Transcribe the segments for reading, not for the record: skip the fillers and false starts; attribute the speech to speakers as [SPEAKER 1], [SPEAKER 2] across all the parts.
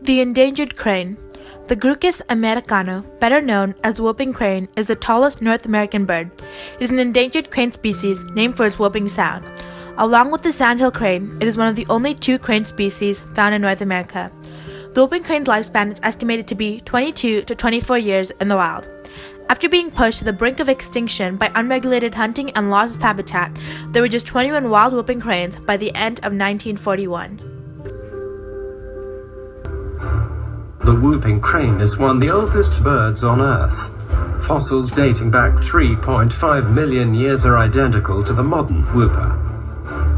[SPEAKER 1] The endangered crane. The Grucus americano, better known as whooping crane, is the tallest North American bird. It is an endangered crane species named for its whooping sound. Along with the sandhill crane, it is one of the only two crane species found in North America. The whooping crane's lifespan is estimated to be 22 to 24 years in the wild. After being pushed to the brink of extinction by unregulated hunting and loss of habitat, there were just 21 wild whooping cranes by the end of 1941.
[SPEAKER 2] The whooping crane is one of the oldest birds on Earth. Fossils dating back 3.5 million years are identical to the modern whooper.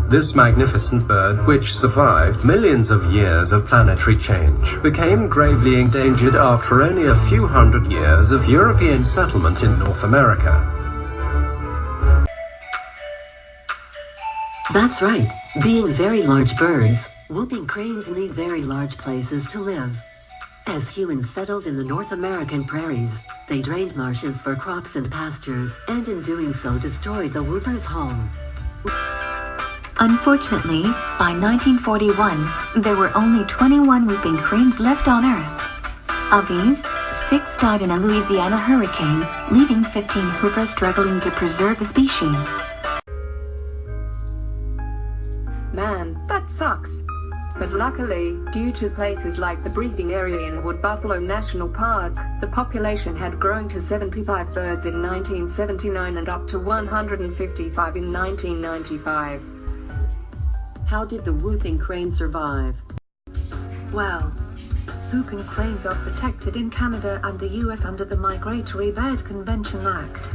[SPEAKER 2] This magnificent bird, which survived millions of years of planetary change, became gravely endangered after only a few hundred years of European settlement in North America.
[SPEAKER 3] That's right. Being very large birds, whooping cranes need very large places to live. As humans settled in the North American prairies, they drained marshes for crops and pastures, and in doing so destroyed the whooper's home.
[SPEAKER 4] Unfortunately, by 1941, there were only 21 whooping cranes left on Earth. Of these, 6 died in a Louisiana hurricane, leaving 15 whoopers struggling to preserve the species.
[SPEAKER 5] Man, that sucks. But luckily, due to places like the breeding area in Wood Buffalo National Park, the population had grown to 75 birds in 1979 and up to 155 in 1995.
[SPEAKER 6] How did the whooping crane survive?
[SPEAKER 7] Well, whooping cranes are protected in Canada and the US under the Migratory Bird Convention Act.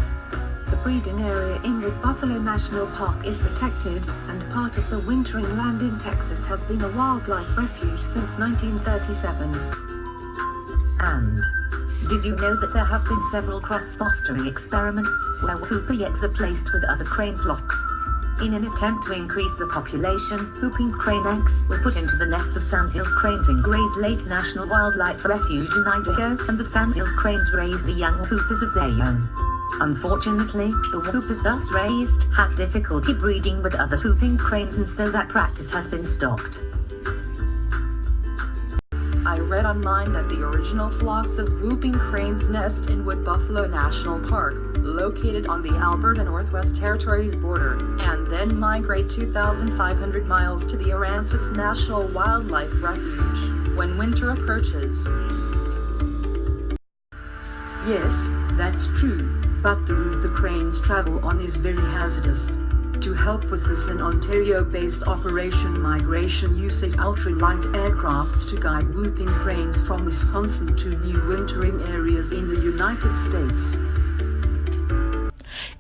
[SPEAKER 7] The breeding area in Wood Buffalo National Park is protected, and part of the wintering land in Texas has been a wildlife refuge since 1937.
[SPEAKER 8] And did you know that there have been several cross-fostering experiments where whooper eggs are placed with other crane flocks? In an attempt to increase the population, whooping crane eggs were put into the nests of sandhill cranes in Gray's Lake National Wildlife Refuge in Idaho, and the sandhill cranes raised the young whoopers as their own. Unfortunately, the whoopers thus raised had difficulty breeding with other whooping cranes, and so that practice has been stopped.
[SPEAKER 9] I read online that the original flocks of whooping cranes nest in Wood Buffalo National Park, located on the Alberta Northwest Territories border, and then migrate 2,500 miles to the Aransas National Wildlife Refuge when winter approaches.
[SPEAKER 6] Yes, that's true, but the route the cranes travel on is very hazardous. To help with this, an Ontario-based Operation Migration uses ultralight aircrafts to guide whooping cranes from Wisconsin to new wintering areas in the United States.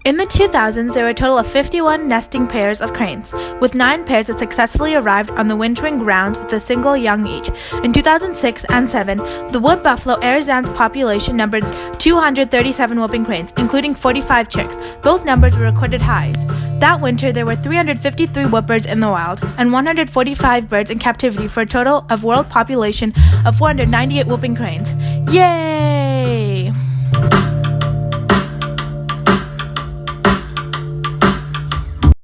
[SPEAKER 1] In the 2000s, there were a total of 51 nesting pairs of cranes, with 9 pairs that successfully arrived on the wintering grounds with a single young each. In 2006 and 7, the Wood Buffalo Arizana's population numbered 237 whooping cranes, including 45 chicks. Both numbers were recorded highs. That winter, there were 353 whoopers in the wild and 145 birds in captivity for a total of world population of 498 whooping cranes. Yay!